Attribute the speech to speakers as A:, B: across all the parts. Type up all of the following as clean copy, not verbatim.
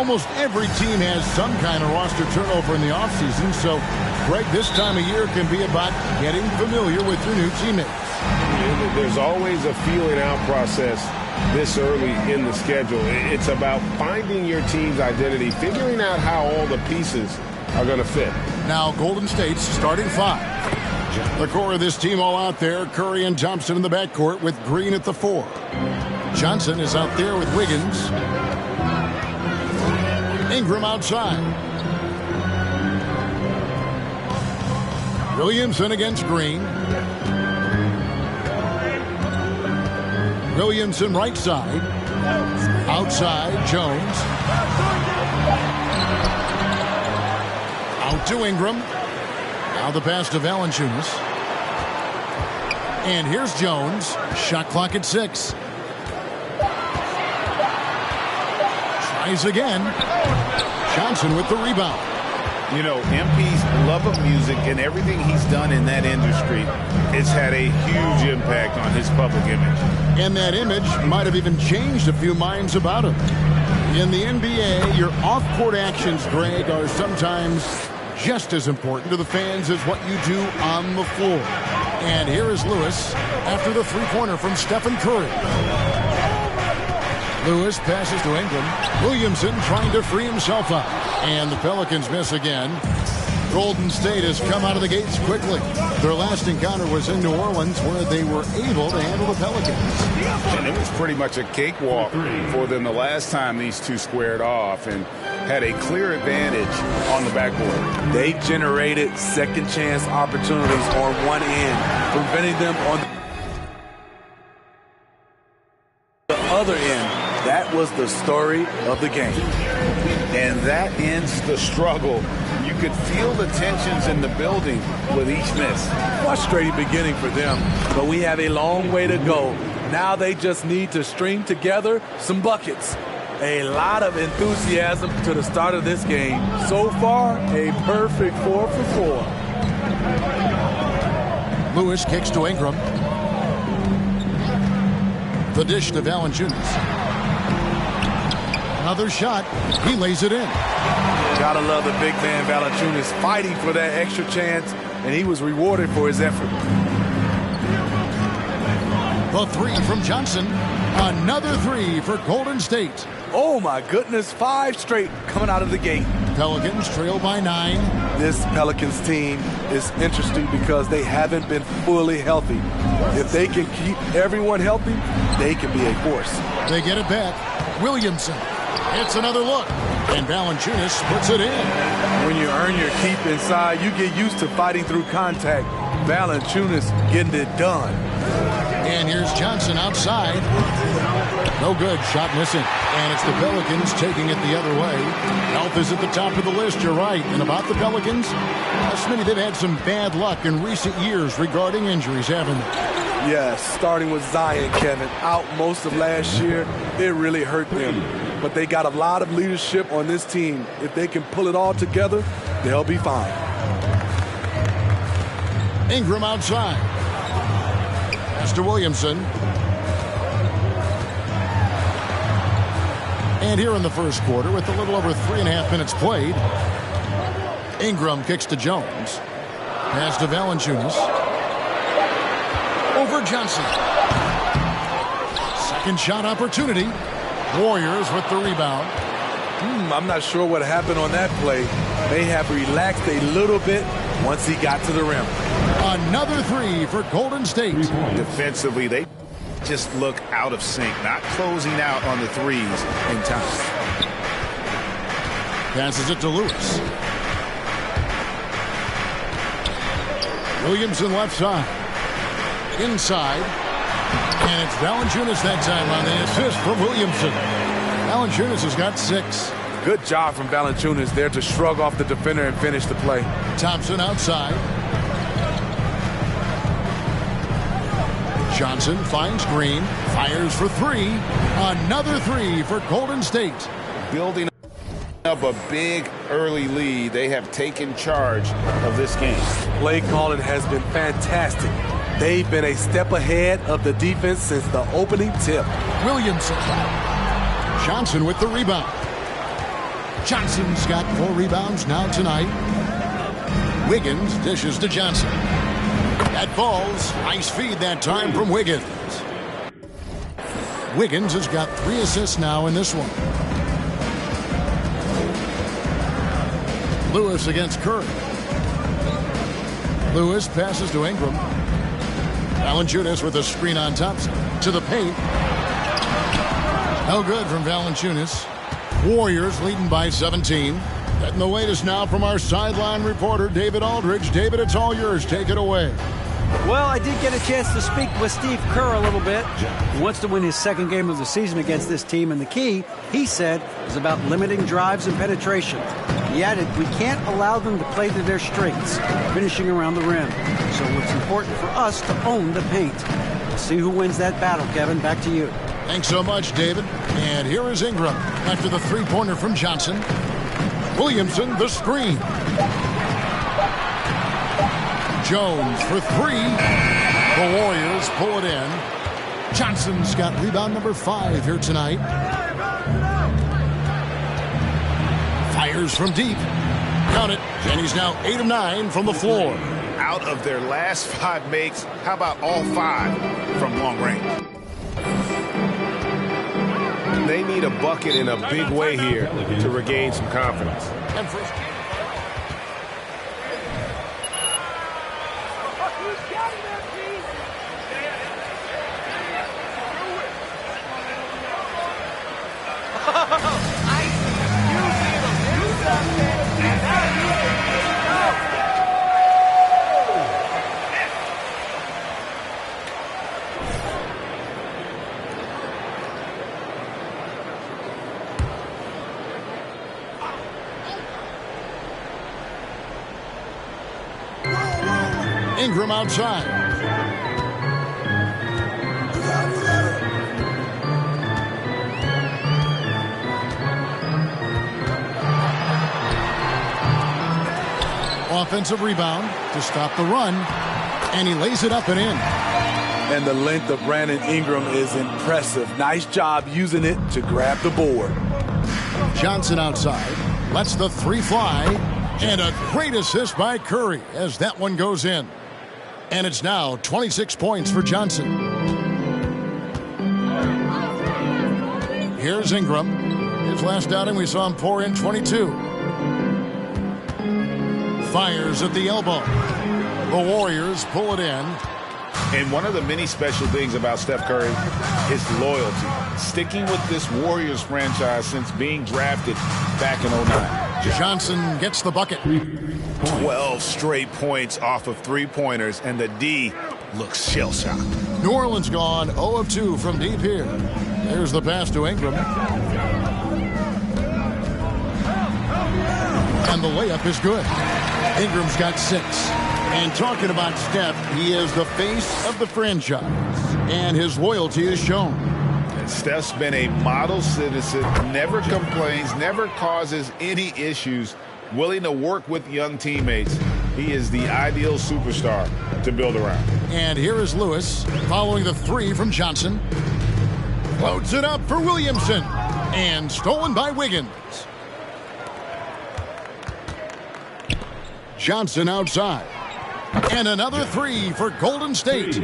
A: almost every team has some kind of roster turnover in the offseason, so, Greg, this time of year can be about getting familiar with your new teammates.
B: There's always a feeling out process this early in the schedule. It's about finding your team's identity, figuring out how all the pieces are going to fit.
A: Now Golden State's starting five. The core of this team all out there. Curry and Thompson in the backcourt with Green at the 4. Johnson is out there with Wiggins. Ingram outside. Williamson against Green. Williamson right side. Outside, Jones. Out to Ingram. Now the pass to Valanciunas. And here's Jones. Shot clock at 6. Tries again. Johnson with the rebound.
C: You know, MP's love of music and everything he's done in that industry has had a huge impact on his public image.
A: And that image might have even changed a few minds about him. In the NBA, your off-court actions, Greg, are sometimes just as important to the fans as what you do on the floor. And here is Lewis after the three-pointer from Stephen Curry. Lewis passes to Ingram. Williamson trying to free himself up. And the Pelicans miss again. Golden State has come out of the gates quickly. Their last encounter was in New Orleans, where they were able to handle the Pelicans.
C: And it was pretty much a cakewalk for them the last time these two squared off and had a clear advantage on the backboard.
D: They generated second chance opportunities on one end, preventing them on the other end. That was the story of the game.
C: And that ends the struggle. You could feel the tensions in the building with each miss.
D: Frustrating beginning for them, but we have a long way to go. Now they just need to string together some buckets. A lot of enthusiasm to the start of this game. So far, a perfect 4 for 4.
A: Lewis kicks to Ingram. The dish to Valanciunas. Another shot. He lays it in.
D: Gotta love the big man Valanciunas fighting for that extra chance, and he was rewarded for his effort.
A: The 3 from Johnson. Another 3 for Golden State.
D: Oh my goodness, 5 straight coming out of the gate.
A: Pelicans trail by 9.
D: This Pelicans team is interesting because they haven't been fully healthy. If they can keep everyone healthy, they can be a force.
A: They get it back. Williamson. It's another look. And Valanciunas puts it in.
D: When you earn your keep inside, you get used to fighting through contact. Valanciunas getting it done.
A: And here's Johnson outside. No good. Shot missing. And it's the Pelicans taking it the other way. Health is at the top of the list. You're right. And about the Pelicans, Smitty, they've had some bad luck in recent years regarding injuries, haven't they?
D: Yes, starting with Zion, Kevin, out most of last year. It really hurt them. But they got a lot of leadership on this team. If they can pull it all together, they'll be fine.
A: Ingram outside. Pass to Williamson. And here in the first quarter, with a little over 3.5 minutes played, Ingram kicks to Jones. Pass to Valanciunas. Over Johnson. Second shot opportunity. Warriors with the rebound.
D: I'm not sure what happened on that play. May have relaxed a little bit once he got to the rim.
A: Another 3 for Golden State.
C: Defensively, they just look out of sync, not closing out on the threes in time.
A: Passes it to Lewis. Williamson left side. Inside. And it's Valanciunas that time on the assist from Williamson. Valanciunas has got 6.
D: Good job from Valanciunas there to shrug off the defender and finish the play.
A: Thompson outside. Johnson finds Green. Fires for 3. Another 3 for Golden State.
C: Building up a big early lead. They have taken charge of this game.
D: Play calling has been fantastic. They've been a step ahead of the defense since the opening tip.
A: Williamson. Johnson with the rebound. Johnson's got 4 rebounds now tonight. Wiggins dishes to Johnson. That falls. Nice feed that time from Wiggins. Wiggins has got 3 assists now in this one. Lewis against Curry. Lewis passes to Ingram. Valanciunas with a screen on top to the paint. No good from Valanciunas. Warriors leading by 17. Getting the latest now from our sideline reporter, David Aldridge. David, it's all yours. Take it away.
E: Well, I did get a chance to speak with Steve Kerr a little bit. He wants to win his 2nd game of the season against this team, and the key, he said, is about limiting drives and penetration. He added, we can't allow them to play to their strengths, finishing around the rim. So it's important for us to own the paint. We'll see who wins that battle, Kevin. Back to you.
A: Thanks so much, David. And here is Ingram after the 3-pointer from Johnson. Williamson, the screen. Jones for 3. The Warriors pull it in. Johnson's got rebound number 5 here tonight. Fires from deep. Count it. And he's now 8 of 9 from the floor.
C: Out of their last 5 makes, how about all 5 from long range?
B: They need a bucket in a big way here to regain some confidence.
A: And first. Ingram outside. Offensive rebound to stop the run, and he lays it up and in.
D: And the length of Brandon Ingram is impressive. Nice job using it to grab the board.
A: Johnson outside, lets the 3 fly, and a great assist by Curry as that one goes in. And it's now 26 points for Johnson. Here's Ingram. His last outing, we saw him pour in 22. Fires at the elbow. The Warriors pull it in.
C: And one of the many special things about Steph Curry is loyalty. Sticking with this Warriors franchise since being drafted back in 09.
A: Johnson gets the bucket.
C: 12 straight points off of 3-pointers, and the D looks shell-shocked.
A: New Orleans gone 0 of 2 from deep here. There's the pass to Ingram. And the layup is good. Ingram's got 6. And talking about Steph, he is the face of the franchise. And his loyalty is shown.
C: And Steph's been a model citizen, never complains, never causes any issues, willing to work with young teammates. He is the ideal superstar to build around.
A: And here is Lewis following the 3 from Johnson. Floats it up for Williamson. And stolen by Wiggins. Johnson outside. And another 3 for Golden State.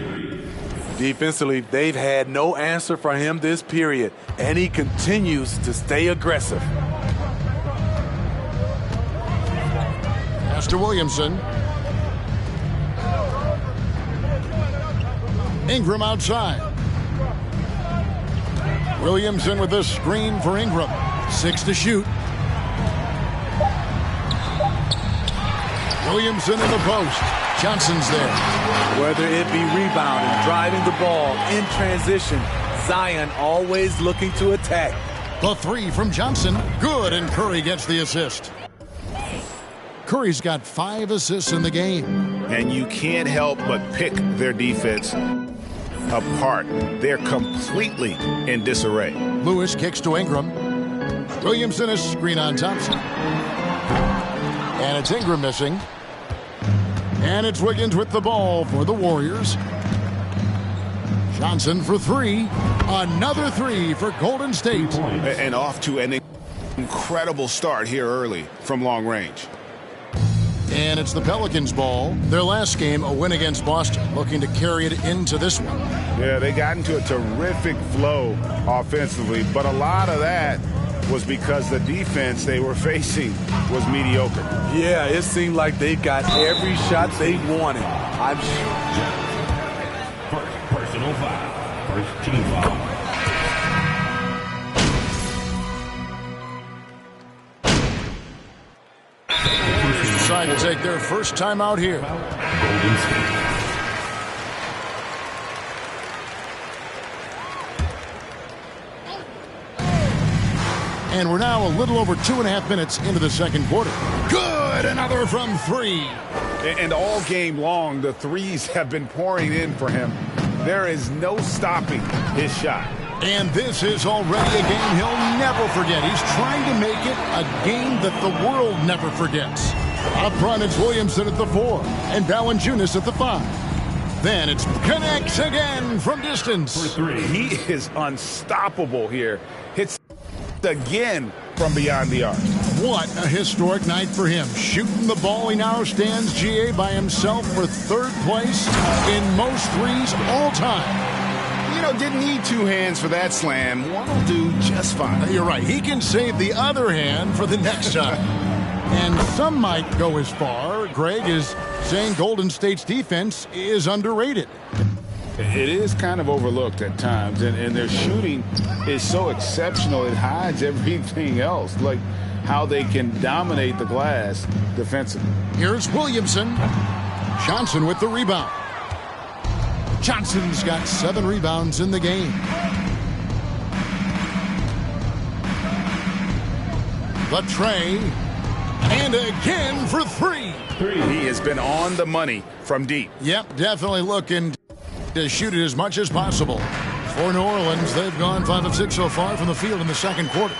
D: Defensively, they've had no answer for him this period, and he continues to stay aggressive.
A: Pass to Williamson. Ingram outside. Williamson with a screen for Ingram. 6 to shoot. Williamson in the post. Johnson's there.
D: Whether it be rebounding, driving the ball, in transition, Zion always looking to attack.
A: The 3 from Johnson. Good, and Curry gets the assist. Curry's got 5 assists in the game.
C: And you can't help but pick their defense apart. They're completely in disarray.
A: Lewis kicks to Ingram. Williamson is screen on Thompson. And it's Ingram missing. And it's Wiggins with the ball for the Warriors. Johnson for 3. Another 3 for Golden State.
C: And off to an incredible start here early from long range.
A: And it's the Pelicans' ball. Their last game, a win against Boston, looking to carry it into this one.
B: Yeah, they got into a terrific flow offensively, but a lot of that was because the defense they were facing was mediocre.
D: Yeah, it seemed like they got every shot they wanted. I'm sure.
F: First personal foul. First team foul.
A: Decide to take their first time out here.
F: Golden State.
A: And we're now a little over 2.5 minutes into the second quarter. Good, another from three.
B: And all game long, the threes have been pouring in for him. There is no stopping his shot.
A: And this is already a game he'll never forget. He's trying to make it a game that the world never forgets. Up front, it's Williamson at the 4 and Valanciunas at the 5. Then it's connects again from distance.
F: For three.
B: He is unstoppable here. Hits again from beyond the arc.
A: What a historic night for him. Shooting the ball, he now stands GA by himself for third place in most threes all time.
B: You know, didn't need two hands for that slam. One will do just fine.
A: You're right. He can save the other hand for the next time. And some might go as far, Greg, is saying Golden State's defense is underrated.
B: It is kind of overlooked at times, and their shooting is so exceptional it hides everything else, like how they can dominate the glass defensively.
A: Here's Williamson. Johnson with the rebound. Johnson's got 7 rebounds in the game. The tray. And again for 3.
B: He has been on the money from deep.
A: Yep, definitely looking to shoot it as much as possible. For New Orleans, they've gone 5 of 6 so far from the field in the second quarter.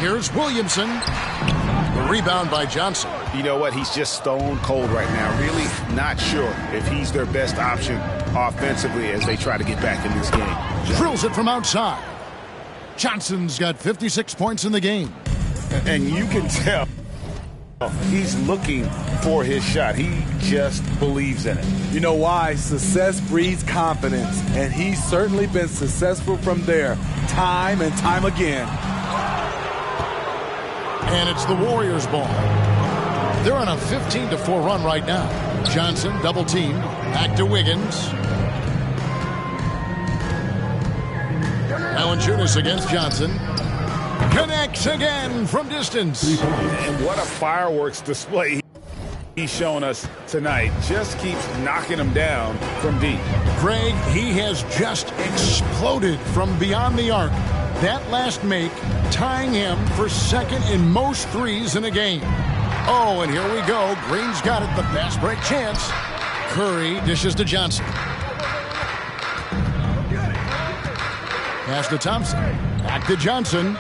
A: Here's Williamson. The rebound by Johnson.
B: You know what? He's just stone cold right now. Really not sure if he's their best option offensively as they try to get back in this game.
A: Drills it from outside. Johnson's got 56 points in the game.
B: And you can tell he's looking for his shot. He just believes in it.
D: You know why? Success breeds confidence, and he's certainly been successful from there time and time again.
A: And it's the Warriors' ball. They're on a 15-4 run right now. Johnson double team. Back to Wiggins. Valanciunas against Johnson. Connects again from distance.
B: And what a fireworks display he's shown us tonight. Just keeps knocking them down from deep.
A: Greg, he has just exploded from beyond the arc. That last make tying him for second in most threes in a game. Oh, and here we go. Green's got it. The fast break chance. Curry dishes to Johnson. Pass to Thompson. Back to Johnson.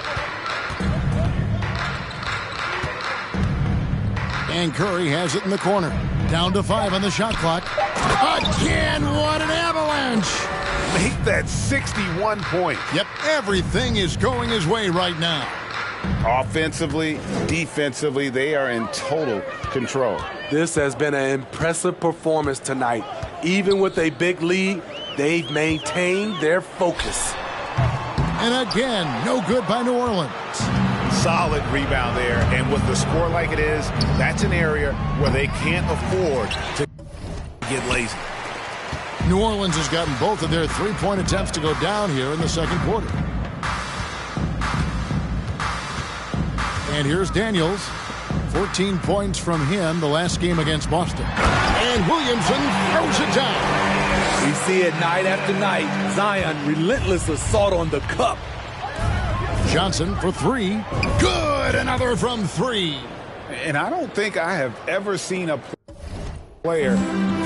A: And Curry has it in the corner. Down to 5 on the shot clock. Again, what an avalanche.
B: Make that 61 points.
A: Yep, everything is going his way right now.
B: Offensively, defensively, they are in total control.
D: This has been an impressive performance tonight. Even with a big lead, they've maintained their focus.
A: And again, no good by New Orleans.
C: Solid rebound there, and with the score like it is, that's an area where they can't afford to get lazy.
A: New Orleans has gotten both of their three-point attempts to go down here in the second quarter. And here's Daniels. 14 points from him the last game against Boston. And Williamson throws it down.
D: We see it night after night. Zion, relentless assault on the cup.
A: Johnson for 3. Good, another from 3.
B: And I don't think I have ever seen a player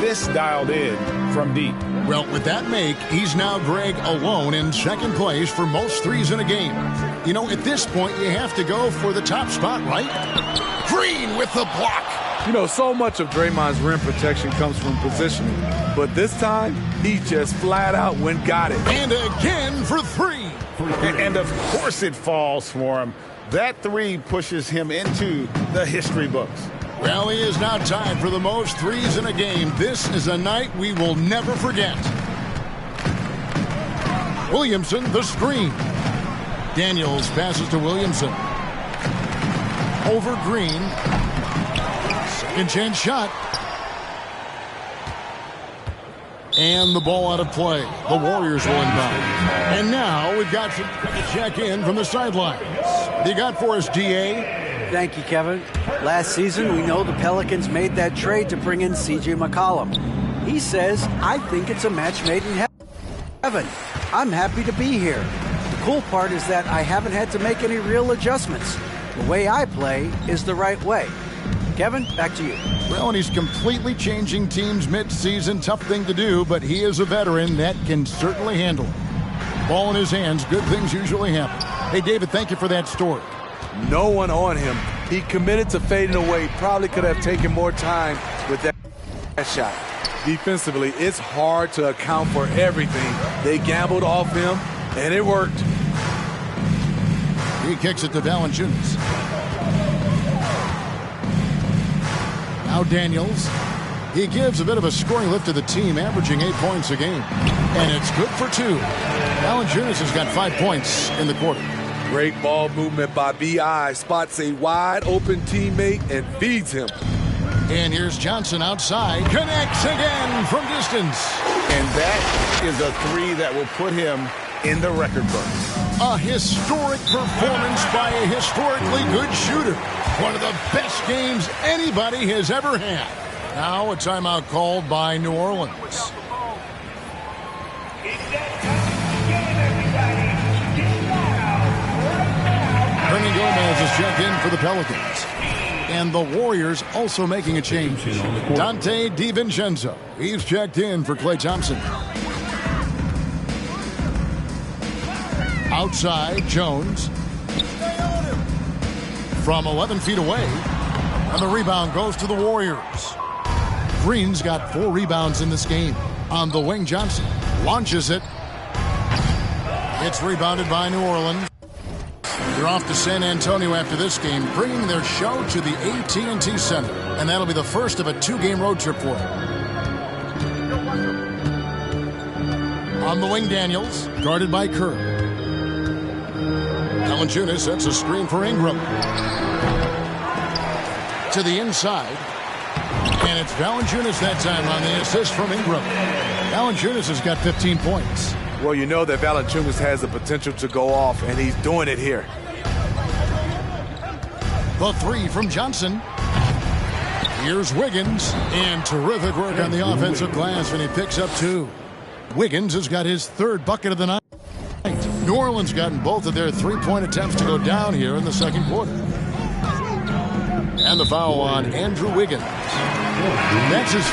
B: this dialed in from deep.
A: Well, with that make, he's now, Greg, alone in second place for most threes in a game. You know, at this point, you have to go for the top spot, right? Green with the block.
D: You know, so much of Draymond's rim protection comes from positioning. But this time, he just flat out went got it.
A: And again for three.
C: And of course it falls for him. That three pushes him into the history books.
A: Well, he is now tied for the most threes in a game. This is a night we will never forget. Williamson, the screen. Daniels passes to Williamson. Over Green. Second chance shot. And the ball out of play. The Warriors will inbound. And now we've got some check in from the sidelines. What do you got for us, D.A.?
E: Thank you, Kevin. Last season, we know the Pelicans made that trade to bring in C.J. McCollum. He says, I think it's a match made in heaven. I'm happy to be here. The cool part is that I haven't had to make any real adjustments. The way I play is the right way. Kevin, back to you.
A: Well, and he's completely changing teams mid-season. Tough thing to do, but he is a veteran that can certainly handle it. Ball in his hands. Good things usually happen. Hey, David, thank you for that story.
D: No one on him. He committed to fading away. Probably could have taken more time with that shot. Defensively, it's hard to account for everything. They gambled off him, and it worked.
A: He kicks it to Valanciunas. Now Daniels. He gives a bit of a scoring lift to the team, averaging 8 points a game. And it's good for 2. Valanciunas has got 5 points in the quarter.
D: Great ball movement by B.I. Spots a wide-open teammate and feeds him.
A: And here's Johnson outside. Connects again from distance.
C: And that is a three that will put him in the record books.
A: A historic performance by a historically good shooter. One of the best games anybody has ever had. Now a timeout called by New Orleans. Ernie Gomez is checked in for the Pelicans. And the Warriors also making a change. Dante DiVincenzo. He's checked in for Klay Thompson. Outside, Jones. From 11 feet away. And the rebound goes to the Warriors. Green's got 4 rebounds in this game. On the wing, Johnson launches it. It's rebounded by New Orleans. They're off to San Antonio after this game, bringing their show to the AT&T Center. And that'll be the first of a 2-game road trip for them. On the wing, Daniels, guarded by Kerr. Valanciunas sets a screen for Ingram. To the inside. And it's Valanciunas that time on the assist from Ingram. Valanciunas has got 15 points.
D: Well, you know that Valanciunas has the potential to go off, and he's doing it here.
A: The 3 from Johnson. Here's Wiggins. And terrific work on the offensive glass, and he picks up 2. Wiggins has got his 3rd bucket of the night. New Orleans gotten both of their 3-point attempts to go down here in the second quarter. And the foul on Andrew Wiggins. That's his...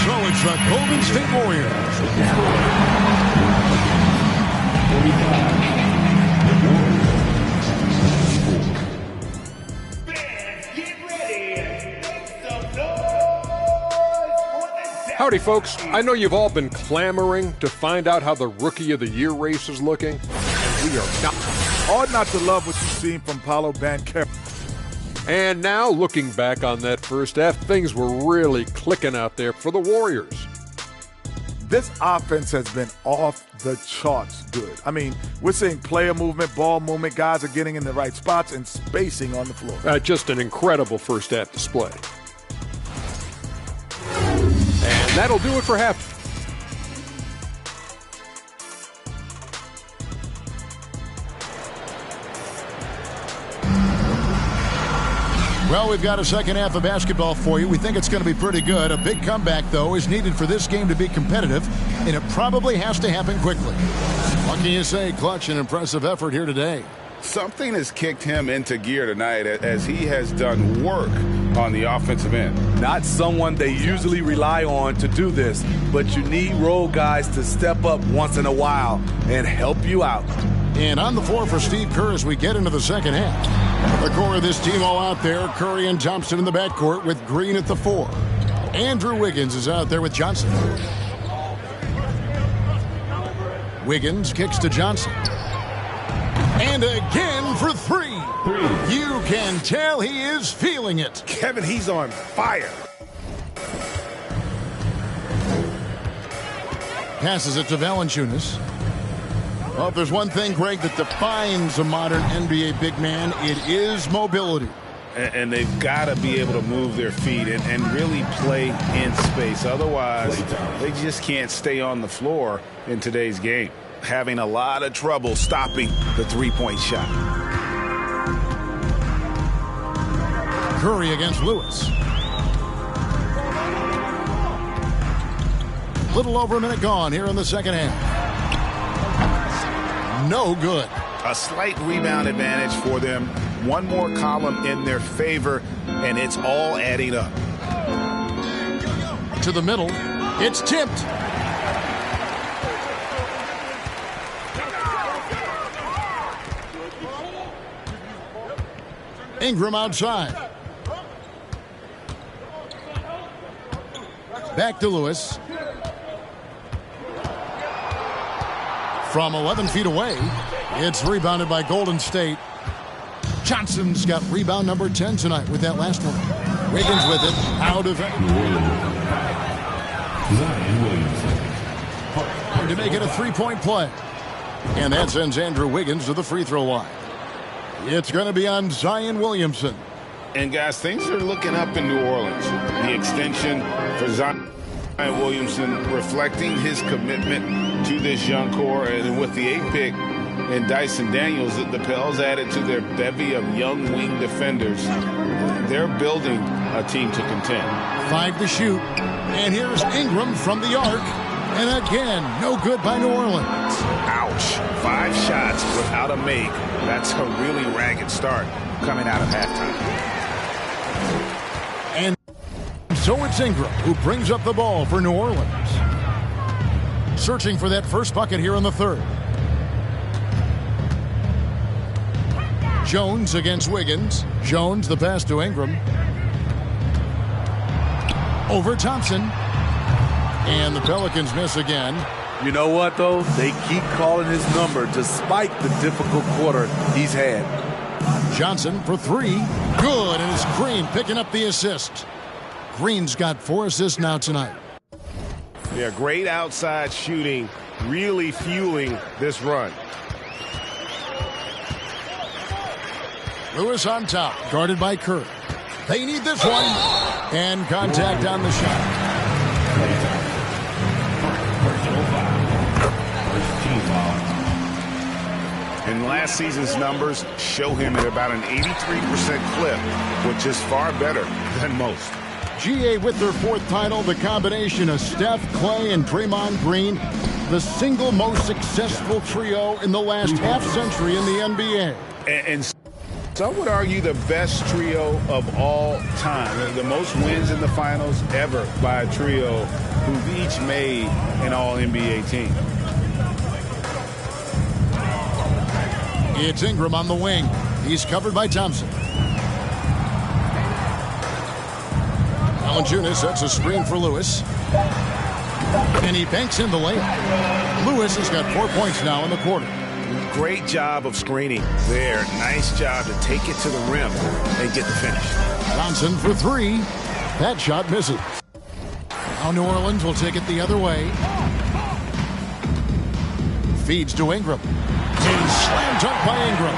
A: So it's the Golden State Warriors.
G: Howdy, folks. I know you've all been clamoring to find out how the Rookie of the Year race is looking, and we are not.
H: Hard not to love what you've seen from Paolo Banchero.
G: And now, looking back on that first half, things were really clicking out there for the Warriors.
H: This offense has been off the charts good. I mean, we're seeing player movement, ball movement, guys are getting in the right spots and spacing on the floor.
G: Just an incredible first half display. And that'll do it for half.
A: Well, we've got a second half of basketball for you. We think it's going to be pretty good. A big comeback, though, is needed for this game to be competitive, and it probably has to happen quickly. What can you say? Clutch and impressive effort here today.
C: Something has kicked him into gear tonight as he has done work
B: on the offensive end.
D: Not someone they usually rely on to do this, but you need role guys to step up once in a while and help you out.
A: And on the floor for Steve Kerr as we get into the second half. The core of this team all out there. Curry and Thompson in the backcourt with Green at the 4. Andrew Wiggins is out there with Johnson. Wiggins kicks to Johnson. And again for 3. You can tell he is feeling it.
B: Kevin, he's on fire.
A: Passes it to Valanciunas. Well, if there's one thing, Greg, that defines a modern NBA big man, it is mobility.
B: And they've got to be able to move their feet and really play in space. Otherwise, they just can't stay on the floor in today's game. Having a lot of trouble stopping the three-point shot.
A: Curry against Lewis. Little over a minute gone here in the second half. No good.
C: A slight rebound advantage for them. One more column in their favor, and it's all adding up.
A: To the middle. It's tipped. Ingram outside. Back to Lewis. From 11 feet away, it's rebounded by Golden State. Johnson's got rebound number 10 tonight with that last one. Wiggins with it. Out of it. To make it a three-point play. And that sends Andrew Wiggins to the free throw line. It's going to be on Zion Williamson.
B: And, guys, things are looking up in New Orleans. The extension for Zion Williamson reflecting his commitment to this young core. And with the 8th pick and Dyson Daniels, the Pels added to their bevy of young wing defenders. They're building a team to contend.
A: 5 to shoot. And here's Ingram from the arc. And again, no good by New Orleans.
C: Ouch. 5 shots without a make. That's a really ragged start coming out of halftime.
A: And so it's Ingram who brings up the ball for New Orleans. Searching for that first bucket here in the third. Jones against Wiggins. Jones the pass to Ingram. Over Thompson. And the Pelicans miss again.
D: You know what, though? They keep calling his number despite the difficult quarter he's had.
A: Johnson for 3. Good, and it's Green picking up the assist. Green's got 4 assists now tonight.
B: Yeah, great outside shooting, really fueling this run.
A: Lewis on top, guarded by Kerr. They need this one. And contact on the shot.
C: And last season's numbers show him at about an 83% clip, which is far better than most.
A: GA with their 4th title, the combination of Steph, Clay, and Draymond Green, the single most successful trio in the last half-century in the NBA.
B: And some would argue the best trio of all time. The most wins in the finals ever by a trio who've each made an All-NBA team.
A: It's Ingram on the wing. He's covered by Thompson. Valanciunas sets a screen for Lewis. And he banks in the layup. Lewis has got 4 points now in the quarter.
C: Great job of screening there. Nice job to take it to the rim and get the finish.
A: Johnson for 3. That shot misses. Now New Orleans will take it the other way. Feeds to Ingram. And slam dunk by Ingram.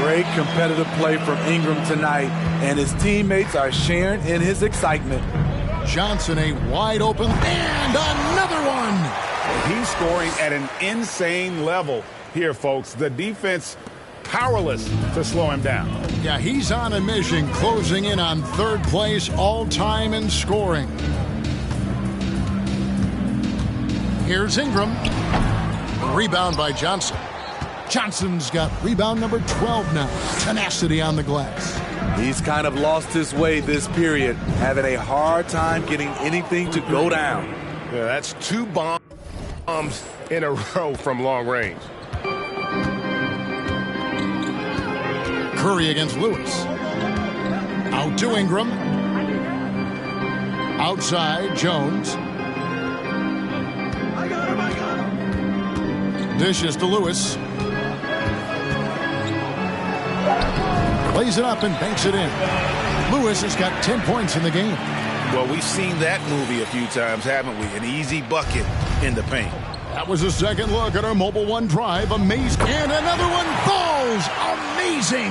D: Great competitive play from Ingram tonight, and his teammates are sharing in his excitement.
A: Johnson a wide open, and another one.
B: He's scoring at an insane level here, folks. The defense powerless to slow him down.
A: Yeah, he's on a mission, closing in on 3rd place all-time in scoring. Here's Ingram. Rebound by Johnson. Johnson's got rebound number 12 now. Tenacity on the glass.
D: He's kind of lost his way this period, having a hard time getting anything to go down.
I: Yeah, that's 2 bombs in a row from long range.
A: Curry against Lewis. Out to Ingram. Outside, Jones. Dishes to Lewis. Plays it up and banks it in. Lewis has got 10 points in the game.
B: Well, we've seen that movie a few times, haven't we? An easy bucket in the paint.
A: That was a second look at our Mobile One drive. Amazing. And another one falls. Amazing.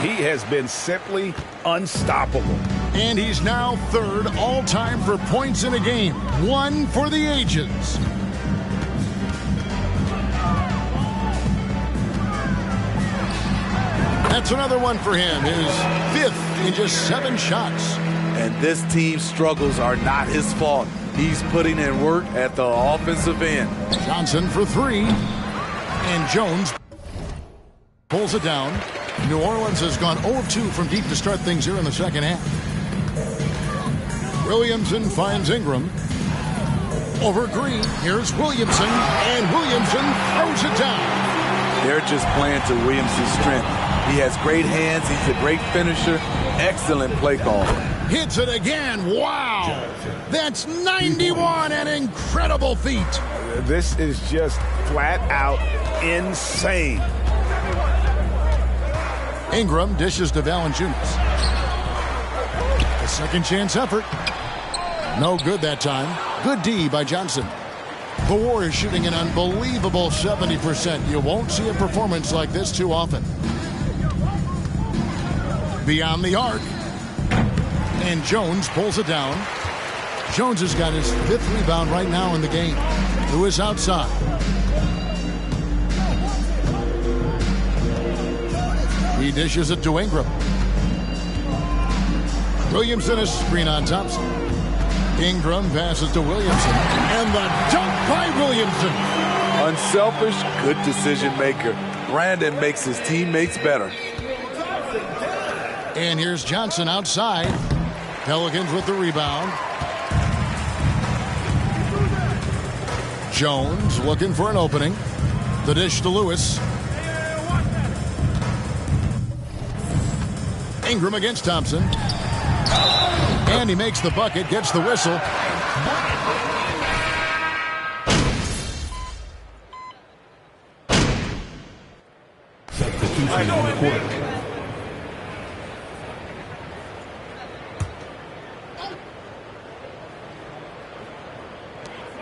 B: He has been simply unstoppable.
A: And he's now third all-time for points in a game. One for the ages. That's another one for him. His 5th in just 7 shots.
D: And this team's struggles are not his fault. He's putting in work at the offensive end.
A: Johnson for 3. And Jones pulls it down. New Orleans has gone 0 of 2 from deep to start things here in the second half. Williamson finds Ingram. Over Green. Here's Williamson. And Williamson throws it down.
D: They're just playing to Williamson's strength. He has great hands. He's a great finisher. Excellent play call.
A: Hits it again. Wow. That's 91. An incredible feat.
B: This is just flat out insane.
A: Ingram dishes to Valanciunas. A second chance effort. No good that time. Good D by Johnson. The Warriors shooting an unbelievable 70%. You won't see a performance like this too often. Beyond the arc. And Jones pulls it down. Jones has got his 5th rebound right now in the game. Lewis outside. He dishes it to Ingram. Williamson is screen on Thompson. Ingram passes to Williamson. And the dunk by Williamson.
D: Unselfish, good decision maker. Brandon makes his teammates better.
A: And here's Johnson outside. Pelicans with the rebound. Jones looking for an opening. The dish to Lewis. Ingram against Thompson. And he makes the bucket, gets the whistle.
F: Substitution in the court.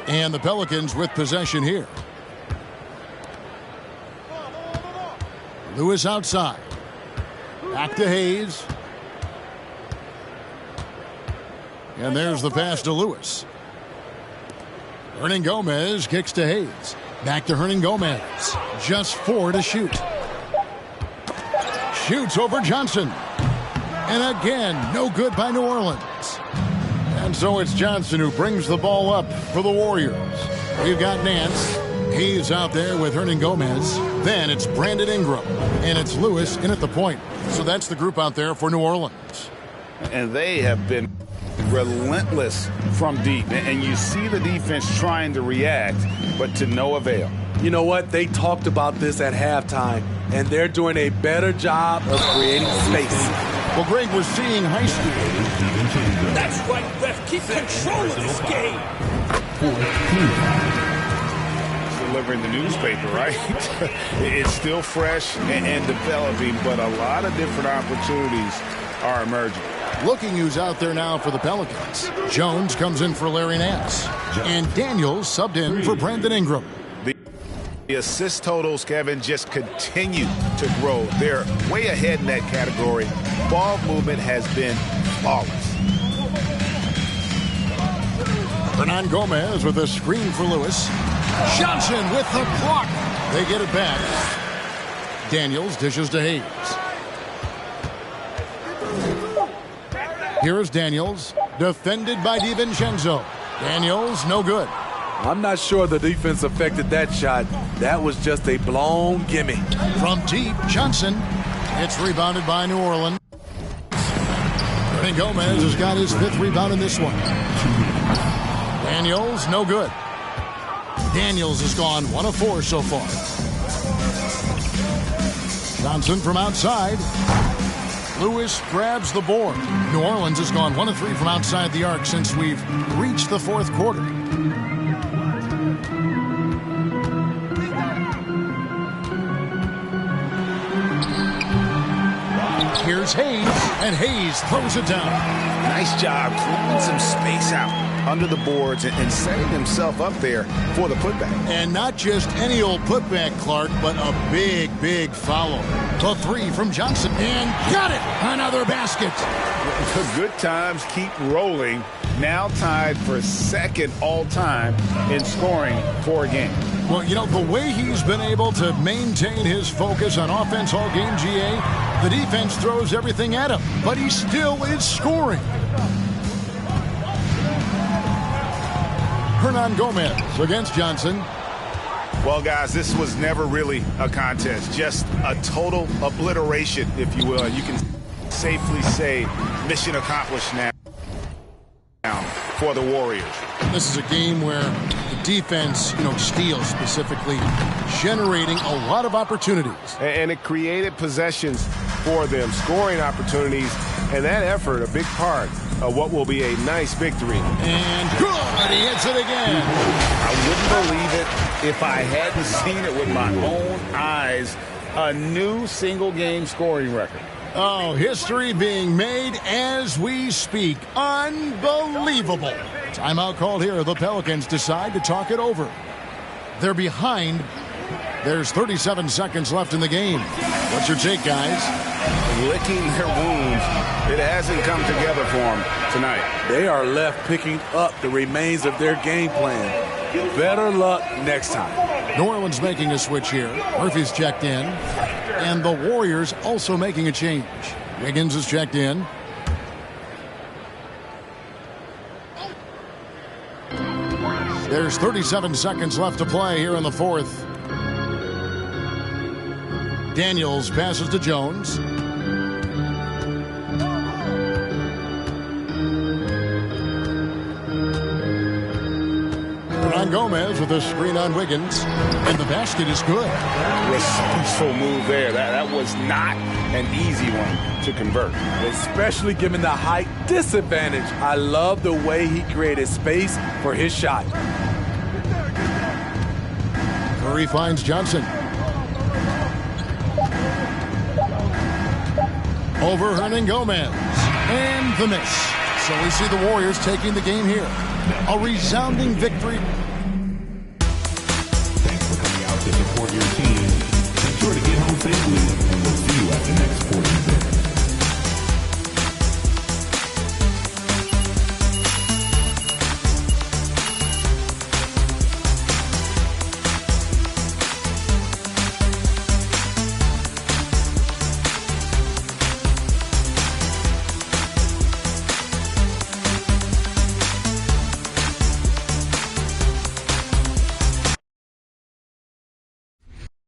A: And the Pelicans with possession here. Lewis outside. Back to Hayes. And there's the pass to Lewis. Hernan Gomez kicks to Hayes. Back to Hernan Gomez. Just 4 to shoot. Shoots over Johnson. And again, no good by New Orleans. And so it's Johnson who brings the ball up for the Warriors. We've got Nance. He's out there with Hernan Gomez. Then it's Brandon Ingram. And it's Lewis in at the point. So that's the group out there for New Orleans.
B: And they have been relentless from deep. And you see the defense trying to react, but to no avail.
D: You know what? They talked about this at halftime, and they're doing a better job of creating space.
A: Well, Greg, we're seeing high school.
J: That's right, ref. Keep control of this game.
B: Delivering the newspaper, right? It's still fresh and developing, but a lot of different opportunities are emerging.
A: Looking who's out there now for the Pelicans. Jones comes in for Larry Nance. And Daniels subbed in for Brandon Ingram.
B: The assist totals, Kevin, just continue to grow. They're way ahead in that category. Ball movement has been flawless.
A: Hernan Gomez with a screen for Lewis. Johnson with the block. They get it back. Daniels dishes to Hayes. Here is Daniels, defended by DiVincenzo. Daniels, no good.
D: I'm not sure the defense affected that shot. That was just a blown gimme.
A: From deep, Johnson. It's rebounded by New Orleans. And Gomez has got his 5th rebound in this one. Daniels, no good. Daniels has gone 1 of 4 so far. Johnson from outside. Lewis grabs the board. New Orleans has gone 1 of 3 from outside the arc since we've reached the 4th quarter. Here's Hayes, and Hayes throws it down.
B: Nice job clearing some space out under the boards and setting himself up there for the putback.
A: And not just any old putback, Clark, but a big, big foul. The 3 from Johnson, and got it! Another basket.
B: The good times keep rolling. Now tied for 2nd all-time in scoring for a game.
A: Well, you know, the way he's been able to maintain his focus on offense all game, GA, the defense throws everything at him, but he still is scoring. Hernan Gomez against Johnson.
B: Well, guys, this was never really a contest, just a total obliteration, if you will. You can safely say mission accomplished now for the Warriors.
A: This is a game where the defense, steals specifically, generating a lot of opportunities.
I: And it created possessions for them, scoring opportunities, and that effort, a big part of what will be a nice victory.
A: And good! He hits it again.
B: I wouldn't believe it if I hadn't seen it with my own eyes. A new single-game scoring record.
A: Oh, history being made as we speak. Unbelievable. Timeout called here. The Pelicans decide to talk it over. They're behind. There's 37 seconds left in the game. What's your take, guys?
B: Licking their wounds. It hasn't come together for them tonight.
D: They are left picking up the remains of their game plan. Better luck next time.
A: New Orleans making a switch here. Murphy's checked in. And the Warriors also making a change. Wiggins is checked in. There's 37 seconds left to play here in the 4th. Daniels passes to Jones. Hernan Gomez with a screen on Wiggins. And the basket is good.
B: Resourceful move there. That was not an easy one to convert.
D: Especially given the height disadvantage. I love the way he created space for his shot.
A: Curry finds Johnson. Over Hernan Gomez. And the miss. So we see the Warriors taking the game here. A resounding victory